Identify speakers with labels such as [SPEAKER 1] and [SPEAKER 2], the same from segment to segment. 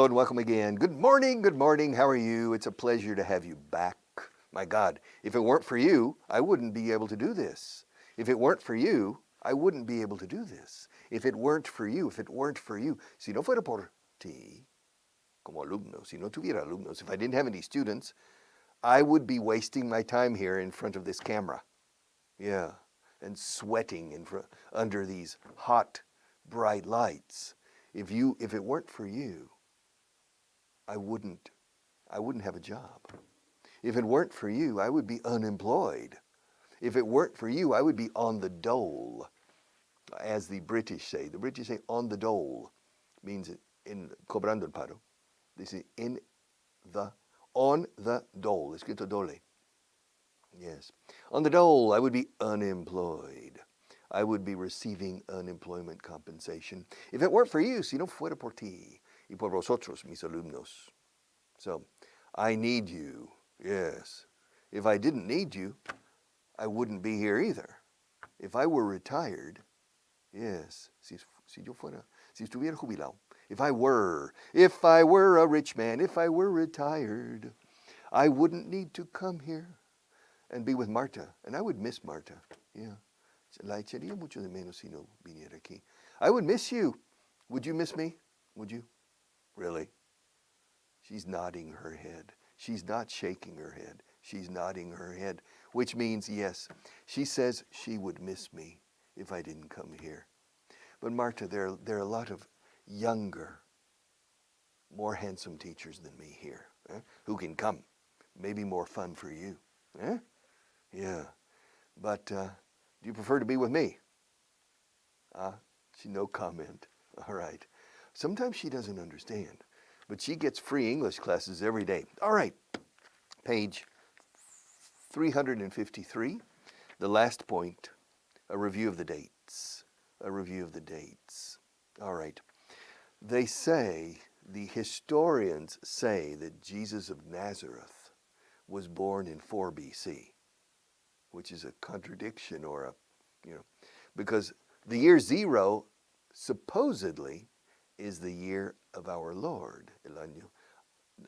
[SPEAKER 1] hello and welcome again. Good morning, how are you? It's a pleasure to have you back. My God, if it weren't for you, I wouldn't be able to do this. If it weren't for you, I wouldn't be able to do this. If it weren't for you, si no fuera por ti, como alumno, si no tuviera alumnos, if I didn't have any students, I would be wasting my time here in front of this camera. Yeah, and sweating under these hot, bright lights. If it weren't for you, I wouldn't have a job. If it weren't for you, I would be unemployed. If it weren't for you, I would be on the dole, as the British say. The British say on the dole, means in cobrando el paro. They say on the dole, escrito dole. Yes. On the dole, I would be unemployed. I would be receiving unemployment compensation. If it weren't for you, si no fuera por ti y por vosotros, mis alumnos. So, I need you, yes. If I didn't need you, I wouldn't be here either. If I were retired, yes, si estuviera jubilado, if I were a rich man, if I were retired, I wouldn't need to come here and be with Marta. And I would miss Marta, yeah. La echaría mucho de menos si no viniera aquí. I would miss you. Would you miss me? Would you? Really? She's nodding her head. She's not shaking her head. She's nodding her head, which means yes. She says she would miss me if I didn't come here. But Marta, there are a lot of younger, more handsome teachers than me here, who can come. Maybe more fun for you. Yeah. But do you prefer to be with me? No comment. All right. Sometimes she doesn't understand, but she gets free English classes every day. All right. Page 353, the last point, a review of the dates. A review of the dates. All right. They say, the historians say that Jesus of Nazareth was born in 4 BC. Which is a contradiction because the year 0 supposedly is the year of our Lord, el año,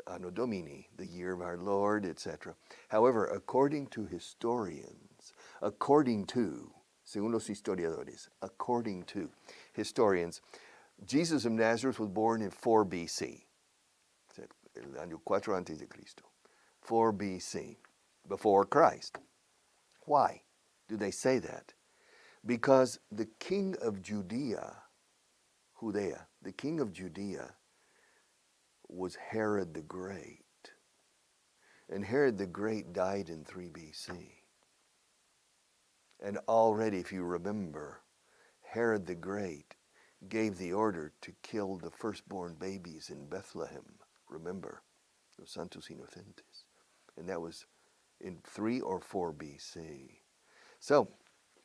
[SPEAKER 1] anno Domini, the year of our Lord, etc. However, according to historians, según los historiadores, according to historians, Jesus of Nazareth was born in 4 BC, el año 4 antes de Cristo, 4 BC, before Christ. Why do they say that? Because the king of Judea, the king of Judea was Herod the Great. And Herod the Great died in 3 BC. And already, if you remember, Herod the Great gave the order to kill the firstborn babies in Bethlehem. Remember, los santos inocentes. And that was in 3 or 4 BC. So,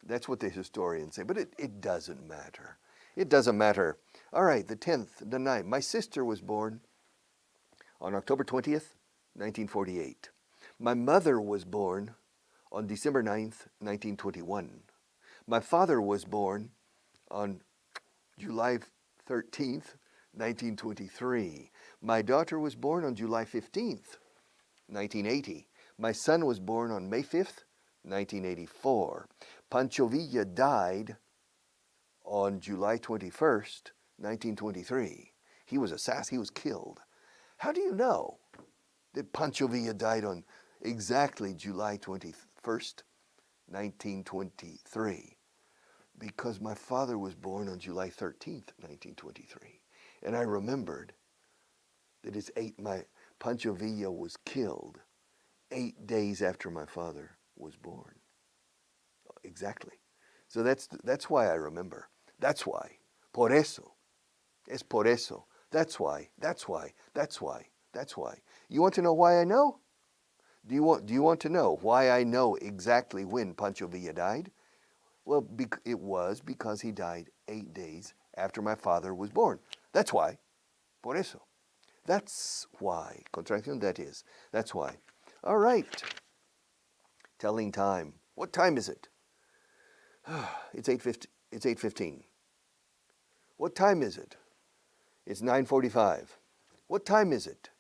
[SPEAKER 1] that's what the historians say, but it doesn't matter. It doesn't matter. All right, the 10th, the 9th. My sister was born on October 20th, 1948. My mother was born on December 9th, 1921. My father was born on July 13th, 1923. My daughter was born on July 15th, 1980. My son was born on May 5th, 1984. Pancho Villa died on July 21st, 1923. He was killed. How do you know that Pancho Villa died on exactly July 21st, 1923? Because my father was born on July 13th, 1923. And I remembered that Pancho Villa was killed 8 days after my father was born. Exactly. So that's why I remember. That's why. Por eso. Es por eso. That's why. You want to know why I know? Do you want to know why I know exactly when Pancho Villa died? Well, it was because he died 8 days after my father was born. That's why. Por eso. That's why. Contracción, that is. That's why. All right. Telling time. What time is it? It's 8:15. What time is it? It's 9:45. What time is it?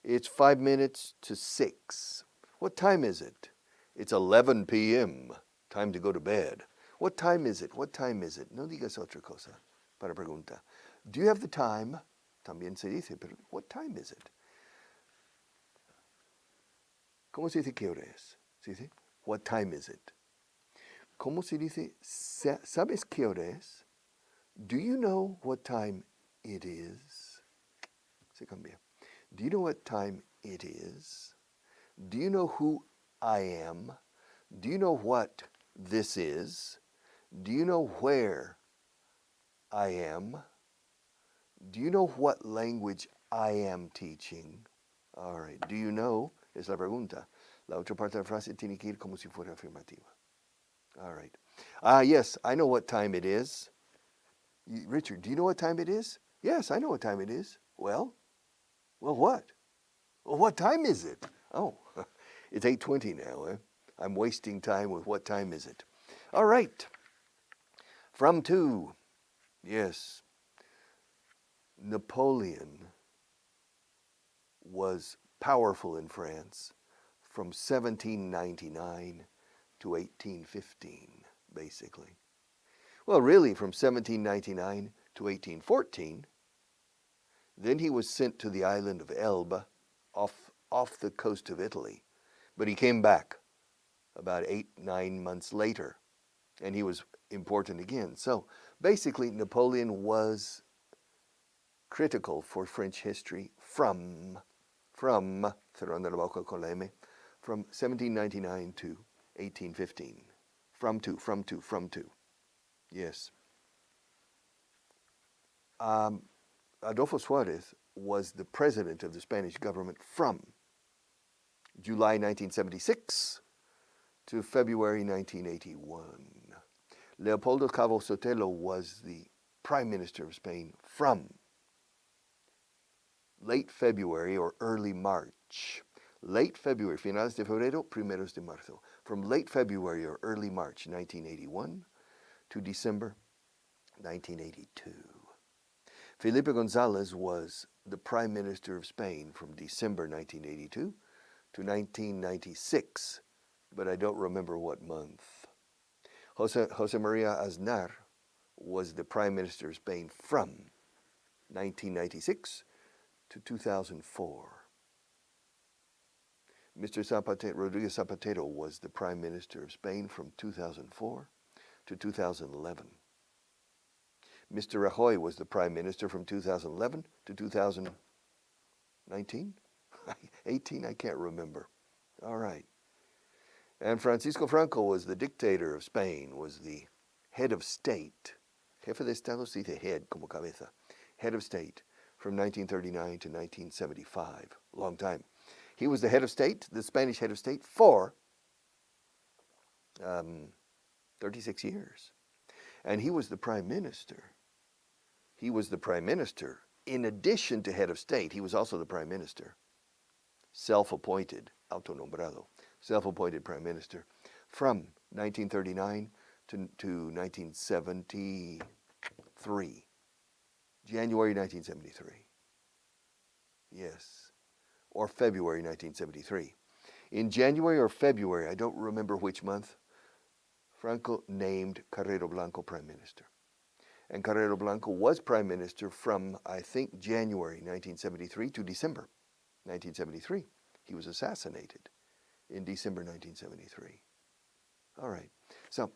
[SPEAKER 1] It's 5 minutes to 6. What time is it? It's 11 p.m. Time to go to bed. What time is it? What time is it? No digas otra cosa para pregunta. Do you have the time? También se dice, pero what time is it? ¿Cómo se dice qué hora es? ¿Se dice? What time is it? ¿Cómo se dice? ¿Sabes qué hora es? Do you know what time it is? Se cambia. Do you know what time it is? Do you know who I am? Do you know what this is? Do you know where I am? Do you know what language I am teaching? All right. Do you know? Es la pregunta. La otra parte de la frase tiene que ir como si fuera afirmativa. All right. Yes, I know what time it is. Richard, do you know what time it is? Yes, I know what time it is. Well, what? Well, what time is it? Oh, it's 8:20 now. I'm wasting time with what time is it? All right. From to. Yes. Napoleon was powerful in France from 1799 to 1815, basically. Well, really, from 1799 to 1814. Then he was sent to the island of Elba off the coast of Italy. But he came back about 8-9 months later, and he was important again. So basically, Napoleon was critical for French history from 1799 to 1815. From to. Yes. Adolfo Suarez was the president of the Spanish government from July 1976 to February 1981. Leopoldo Cabo Sotelo was the prime minister of Spain from late February or early March. Late February, finales de febrero, primeros de marzo. From late February or early March 1981 to December 1982. Felipe González was the Prime Minister of Spain from December 1982 to 1996, but I don't remember what month. Jose Maria Aznar was the Prime Minister of Spain from 1996 to 2004. Mr. Rodriguez Zapatero was the Prime Minister of Spain from 2004 to 2011. Mr. Rajoy was the Prime Minister from 2011 to 2019? 18? I can't remember. All right. And Francisco Franco was the dictator of Spain, was the head of state. Jefe de Estado se dice head, como cabeza. Head of state from 1939 to 1975. Long time. He was the head of state, the Spanish head of state, for 36 years. And he was the prime minister. He was the prime minister. In addition to head of state, he was also the prime minister. Self-appointed, autonombrado, self-appointed prime minister from 1939 to 1973. January 1973. Yes. Or February 1973. In January or February, I don't remember which month, Franco named Carrero Blanco prime minister. And Carrero Blanco was prime minister from, I think, January 1973 to December 1973. He was assassinated in December 1973. All right. So,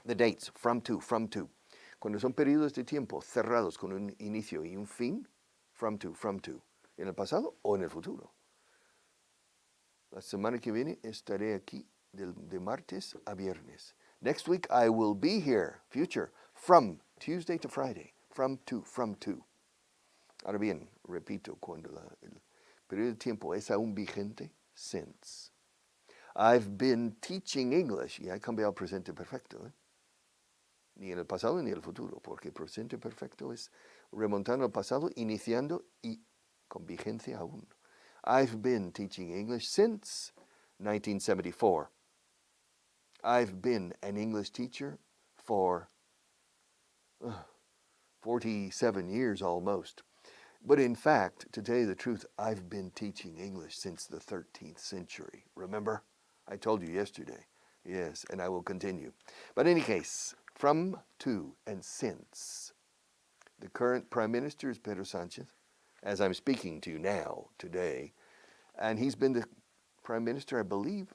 [SPEAKER 1] the dates, from to. Cuando son periodos de tiempo cerrados con un inicio y un fin, from to. En el pasado o en el futuro. La semana que viene estaré aquí de martes a viernes. Next week I will be here, future, from Tuesday to Friday, from to. Ahora bien, repito, cuando el periodo de tiempo es aún vigente, since. I've been teaching English, y he cambiado presente perfecto, ni en el pasado ni en el futuro, porque presente perfecto es remontando al pasado, iniciando y con vigencia aún. I've been teaching English since 1974. I've been an English teacher for 47 years almost. But in fact, to tell you the truth, I've been teaching English since the 13th century. Remember? I told you yesterday. Yes, and I will continue. But in any case, from, to, and since. The current Prime Minister is Pedro Sanchez, as I'm speaking to you now, today. And he's been the Prime Minister, I believe,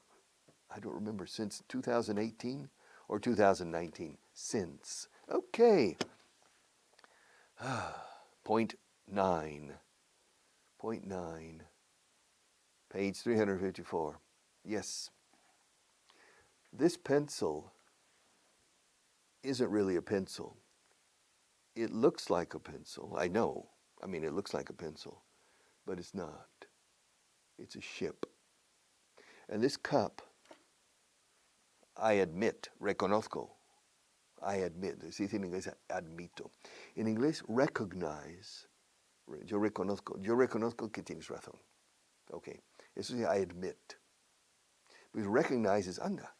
[SPEAKER 1] I don't remember, since 2018 or 2019. Since. Okay. Point 9. Point 9. Page 354. Yes. This pencil isn't really a pencil. It looks like a pencil. I know. I mean, it looks like a pencil, but it's not. It's a ship. And this cup, I admit, reconozco. I admit. Se dice en inglés, admito. En inglés, recognize. Yo reconozco que tienes razón. Okay. Eso sí, I admit. Because recognize is, anda.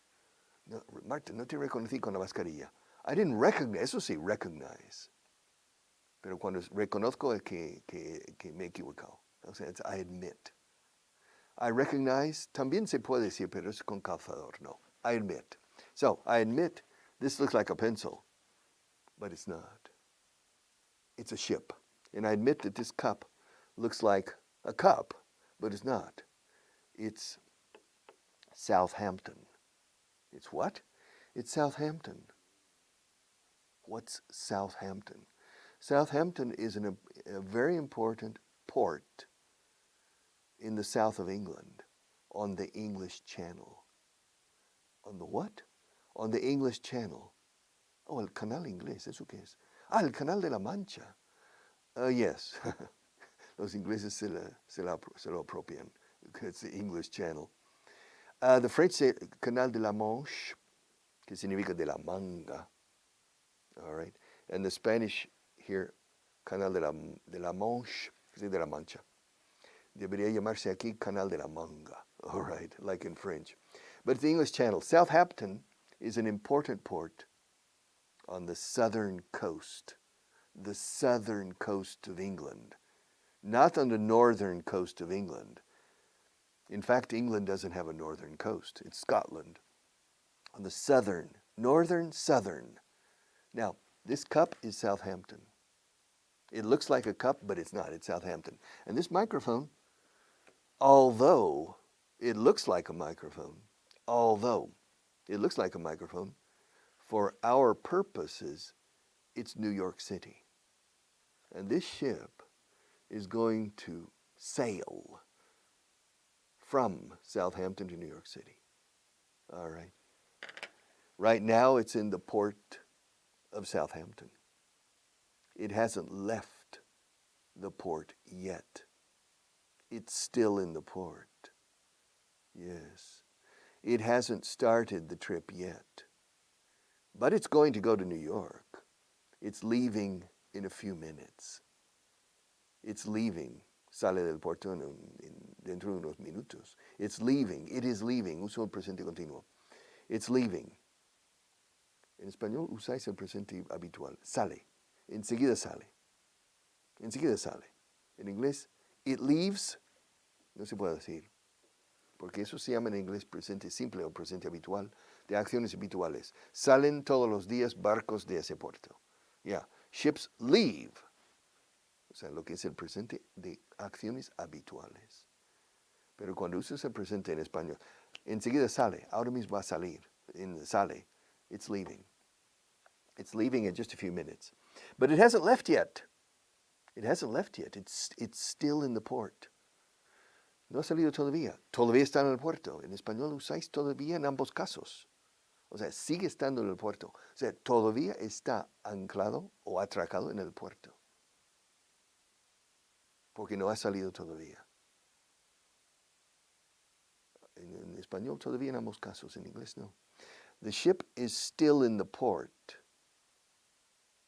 [SPEAKER 1] No, Marta, no te reconocí con la mascarilla. I didn't recognize. Eso sí, recognize. Pero cuando reconozco es que me he equivocado. O sea, I admit. I recognize, también se puede decir, pero es con calzador. No, I admit. So, I admit this looks like a pencil, but it's not. It's a ship. And I admit that this cup looks like a cup, but it's not. It's Southampton. It's what? It's Southampton. What's Southampton? Southampton is a very important port in the south of England on the English Channel. On the what? On the English Channel. Oh, el canal inglés, ¿eso qué es? Ah, el canal de la Mancha. Yes. Los ingleses se lo apropian. It's the English Channel. The French say canal de la Manche, que significa de la manga. All right. And the Spanish here, canal de la Manche, que significa de la Mancha. Debería llamarse aquí canal de la manga. All right, like in French. But it's the English Channel. Southampton is an important port on the southern coast of England, not on the northern coast of England. In fact, England doesn't have a northern coast. It's Scotland. On the southern. Now, this cup is Southampton. It looks like a cup, but it's not. It's Southampton. And this microphone, although it looks like a microphone, for our purposes, it's New York City. And this ship is going to sail from Southampton to New York City. All right. Right now, it's in the port of Southampton. It hasn't left the port yet. It's still in the port. Yes. It hasn't started the trip yet. But it's going to go to New York. It's leaving in a few minutes. It's leaving. Sale del puerto dentro de unos minutos. It's leaving. It is leaving. Uso el presente continuo. It's leaving. En español usáis el presente habitual. Sale. Enseguida sale. Enseguida sale. En inglés, it leaves, no se puede decir. Porque eso se llama en inglés presente simple o presente habitual de acciones habituales. Salen todos los días barcos de ese puerto. Yeah. Ships leave. O sea, lo que es el presente de acciones habituales. Pero cuando usas el presente en español, enseguida sale, ahora mismo va a salir, sale, it's leaving. It's leaving in just a few minutes. But it hasn't left yet. It hasn't left yet. It's still in the port. No ha salido todavía. Todavía está en el puerto. En español usáis todavía en ambos casos. O sea, sigue estando en el puerto. O sea, todavía está anclado o atracado en el puerto. Porque no ha salido todavía. En español todavía en ambos casos, en inglés no. The ship is still in the port.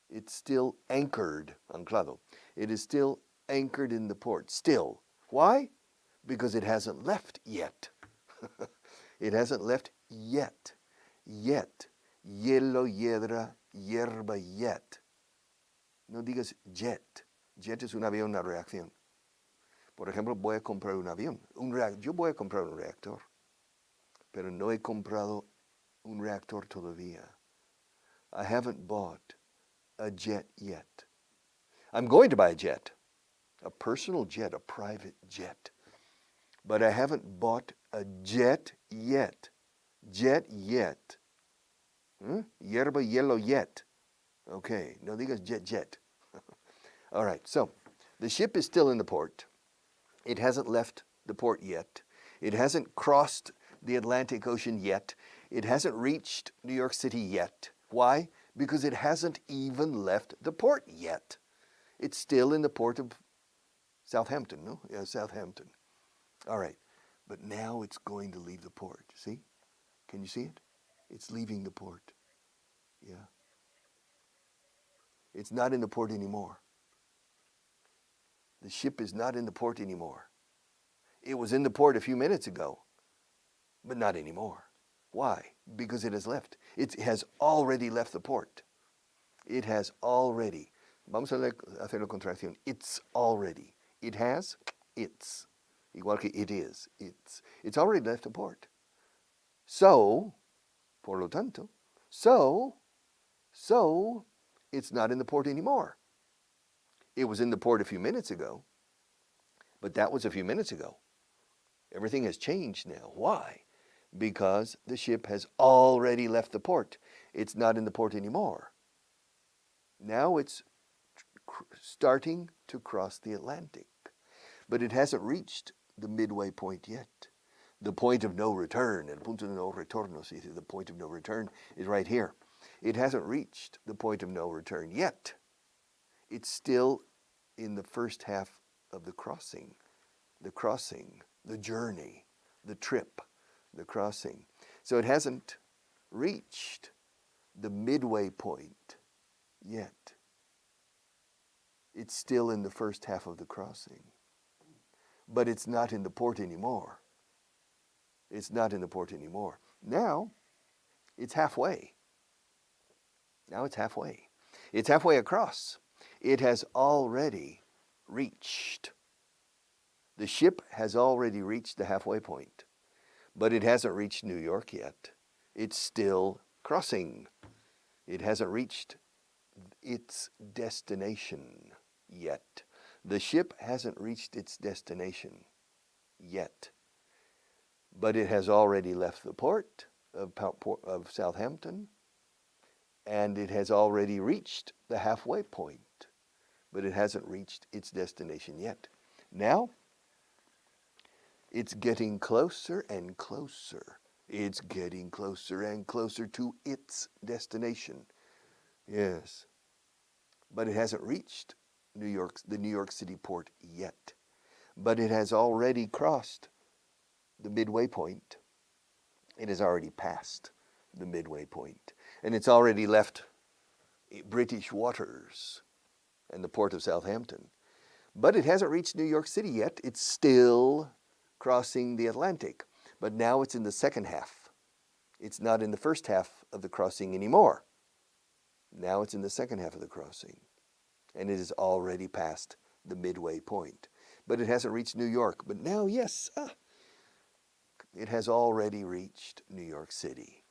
[SPEAKER 1] It's still anchored, anclado. It is still anchored in the port. Still. Why? Because it hasn't left yet. It hasn't left yet. Yet. Hielo, hiedra, hierba, yet. No digas jet. Jet es un avión, una reacción. Por ejemplo, voy a comprar un avión. Yo voy a comprar un reactor, pero no he comprado un reactor todavía. I haven't bought a jet yet. I'm going to buy a jet, a personal jet, a private jet. But I haven't bought a jet yet. Jet yet. Hierba, hielo, yet. Okay, no digas jet. All right, so the ship is still in the port. It hasn't left the port yet. It hasn't crossed the Atlantic Ocean yet. It hasn't reached New York City yet. Why? Because it hasn't even left the port yet. It's still in the port of Southampton, no? Yeah, Southampton. All right, but now it's going to leave the port. See? Can you see it? It's leaving the port. Yeah. It's not in the port anymore. The ship is not in the port anymore. It was in the port a few minutes ago, but not anymore. Why? Because it has left. It has already left the port. It has already. Vamos a hacer la contracción. It's already. It has, it's. Igual que it is, it's. It's already left the port. So, por lo tanto, so, it's not in the port anymore. It was in the port a few minutes ago, but that was a few minutes ago. Everything has changed now. Why? Because the ship has already left the port. It's not in the port anymore. Now it's starting to cross the Atlantic, but it hasn't reached the midway point yet. The point of no return, el punto de no retorno, the point of no return is right here. It hasn't reached the point of no return yet. It's still in the first half of the crossing, the journey, the trip, the crossing. So it hasn't reached the midway point yet. It's still in the first half of the crossing. But it's not in the port anymore. It's not in the port anymore. Now, it's halfway. Now it's halfway. It's halfway across. It has already reached. The ship has already reached the halfway point, but it hasn't reached New York yet. It's still crossing. It hasn't reached its destination yet. The ship hasn't reached its destination yet, but it has already left the port of Southampton, and it has already reached the halfway point, but it hasn't reached its destination yet. Now, it's getting closer and closer. It's getting closer and closer to its destination. Yes, but it hasn't reached the New York City port yet, but it has already crossed the midway point. It has already passed the midway point, and it's already left British waters and the port of Southampton. But it hasn't reached New York City yet. It's still crossing the Atlantic, but now it's in the second half. It's not in the first half of the crossing anymore. Now it's in the second half of the crossing, and it has already passed the midway point. But it hasn't reached New York. But now, yes, it has already reached New York City.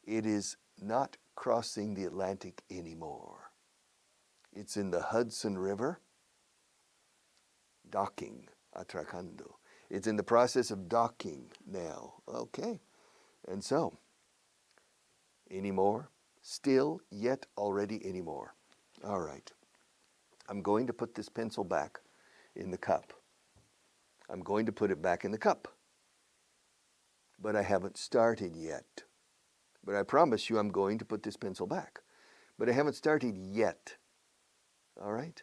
[SPEAKER 1] It is not crossing the Atlantic anymore. It's in the Hudson River, docking, atracando. It's in the process of docking now. Okay. And so, anymore, still, yet, already, anymore. All right. I'm going to put this pencil back in the cup. I'm going to put it back in the cup. But I haven't started yet. But I promise you I'm going to put this pencil back. But I haven't started yet. All right?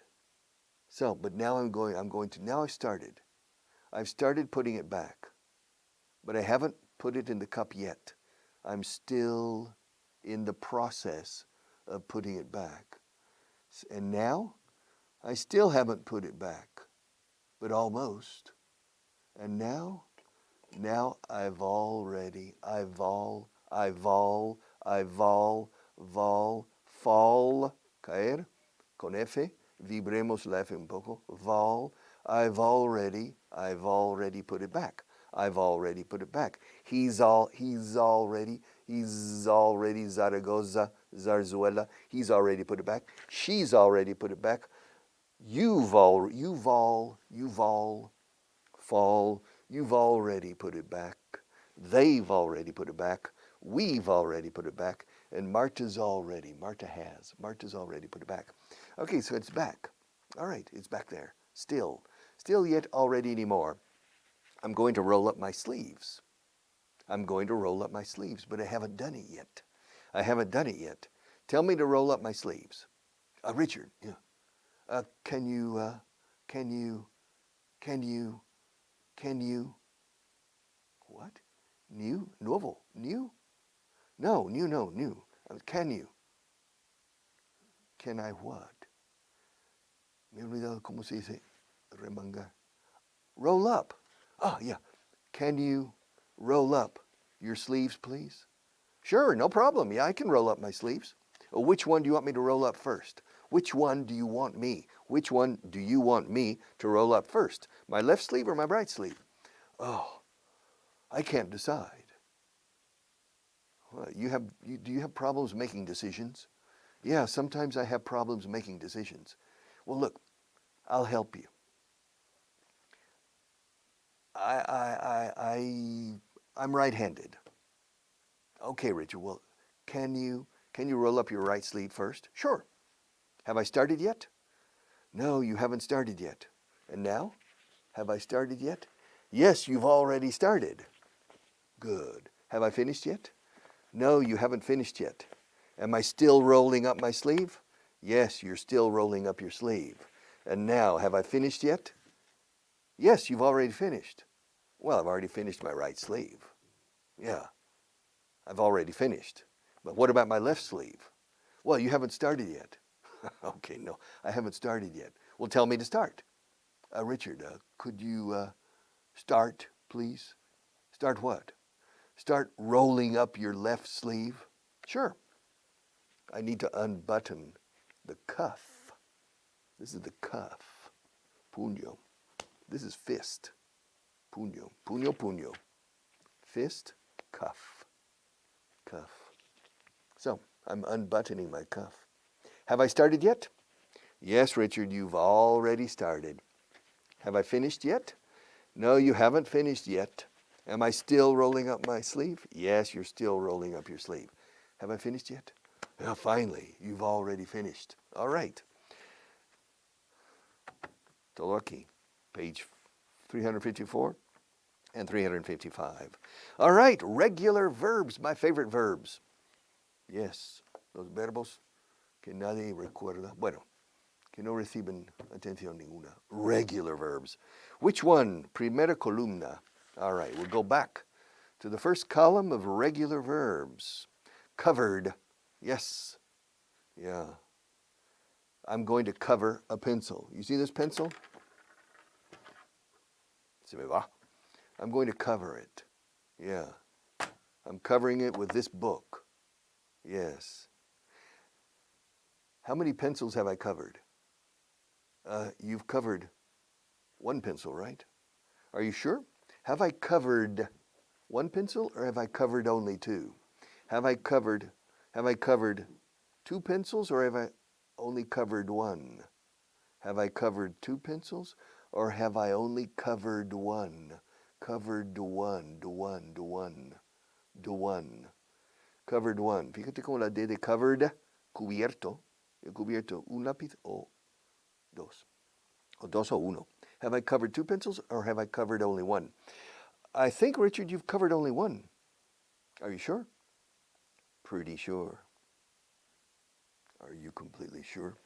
[SPEAKER 1] So, but now now I've started. I've started putting it back. But I haven't put it in the cup yet. I'm still in the process of putting it back. And now, I still haven't put it back, but almost. And now I've already, fall, caer, con F, Vibremos la F un poco. Vol. I've already put it back. I've already put it back. He's already Zaragoza, Zarzuela. He's already put it back. She's already put it back. You've already put it back. They've already put it back. We've already put it back. And Marta's already put it back. Okay, so it's back. All right, it's back there. Still yet, already anymore. I'm going to roll up my sleeves. But I haven't done it yet. Tell me to roll up my sleeves. Richard, yeah. Can you, what? Nuevo, new? No, new. Can you? Can I what? Me he olvidado cómo se dice remangar. Roll up. Oh, yeah. Can you roll up your sleeves, please? Sure, no problem. Yeah, I can roll up my sleeves. Oh, which one do you want me to roll up first? Which one do you want me? Which one do you want me to roll up first? My left sleeve or my right sleeve? Oh, I can't decide. Well, do you have problems making decisions? Yeah, sometimes I have problems making decisions. Well, look, I'll help you. I'm right-handed. Okay, Richard, well, can you roll up your right sleeve first? Sure. Have I started yet? No, you haven't started yet. And now? Have I started yet? Yes, you've already started. Good. Have I finished yet? No, you haven't finished yet. Am I still rolling up my sleeve? Yes, you're still rolling up your sleeve. And now, have I finished yet? Yes, you've already finished. Well, I've already finished my right sleeve. Yeah, I've already finished. But what about my left sleeve? Well, you haven't started yet. Okay, no, I haven't started yet. Well, tell me to start. Richard, could you start, please? Start what? Start rolling up your left sleeve. Sure. I need to unbutton the cuff. This is the cuff. Puño. This is fist. Puño. Puño, puño. Fist, cuff. Cuff. So, I'm unbuttoning my cuff. Have I started yet? Yes, Richard, you've already started. Have I finished yet? No, you haven't finished yet. Am I still rolling up my sleeve? Yes, you're still rolling up your sleeve. Have I finished yet? Well, finally, you've already finished. All right. Todo aquí, page 354 and 355. All right, regular verbs, my favorite verbs. Yes, los verbos que nadie recuerda. Bueno, que no reciben atención ninguna. Regular verbs. Which one? Primera columna. All right, we'll go back to the first column of regular verbs. Covered. Yes. Yeah. I'm going to cover a pencil. You see this pencil? Se me va. I'm going to cover it. Yeah. I'm covering it with this book. Yes. How many pencils have I covered? You've covered one pencil, right? Are you sure? Have I covered one pencil or have I covered only two? Have I covered two pencils or have I only covered one? Have I covered two pencils or have I only covered one? Covered one. Covered one. Fíjate como la D de covered, cubierto. He cubierto un lápiz o dos. O dos o uno. Have I covered two pencils or have I covered only one? I think, Richard, you've covered only one. Are you sure? Pretty sure. Are you completely sure?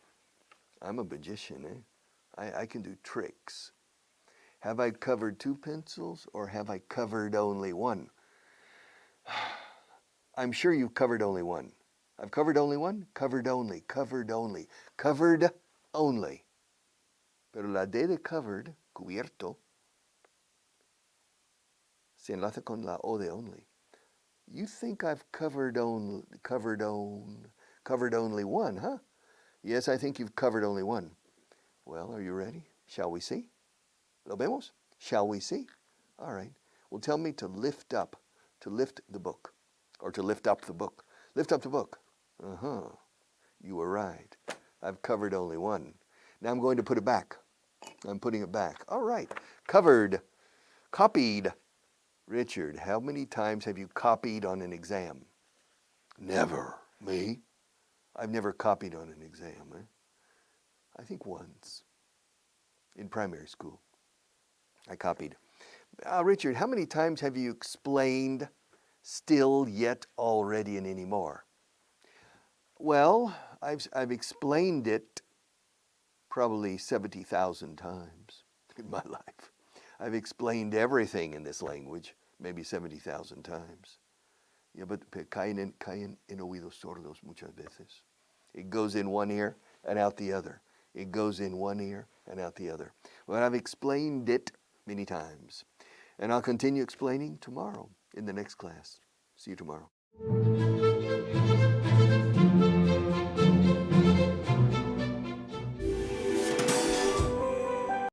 [SPEAKER 1] I'm a magician, eh? I can do tricks. Have I covered two pencils or have I covered only one? I'm sure you've covered only one. I've covered only one? Covered only. Covered only. Covered only. Pero la D de covered, cubierto, se enlaza con la O de only. You think I've covered only one, huh? Yes, I think you've covered only one. Well, are you ready? Shall we see? ¿Lo vemos? Shall we see? All right. Well, tell me to lift up, to lift the book, or to lift up the book. Lift up the book. Uh-huh. You were right. I've covered only one. Now I'm going to put it back. I'm putting it back. All right. Covered. Copied. Richard, how many times have you copied on an exam? Never. Me? I've never copied on an exam. I think once. In primary school. I copied. Richard, how many times have you explained still, yet, already, and anymore? Well, I've explained it probably 70,000 times in my life. I've explained everything in this language maybe 70,000 times. Yeah, but caen en oídos sordos muchas veces. It goes in one ear and out the other. It goes in one ear and out the other. Well, I've explained it many times. And I'll continue explaining tomorrow in the next class. See you tomorrow.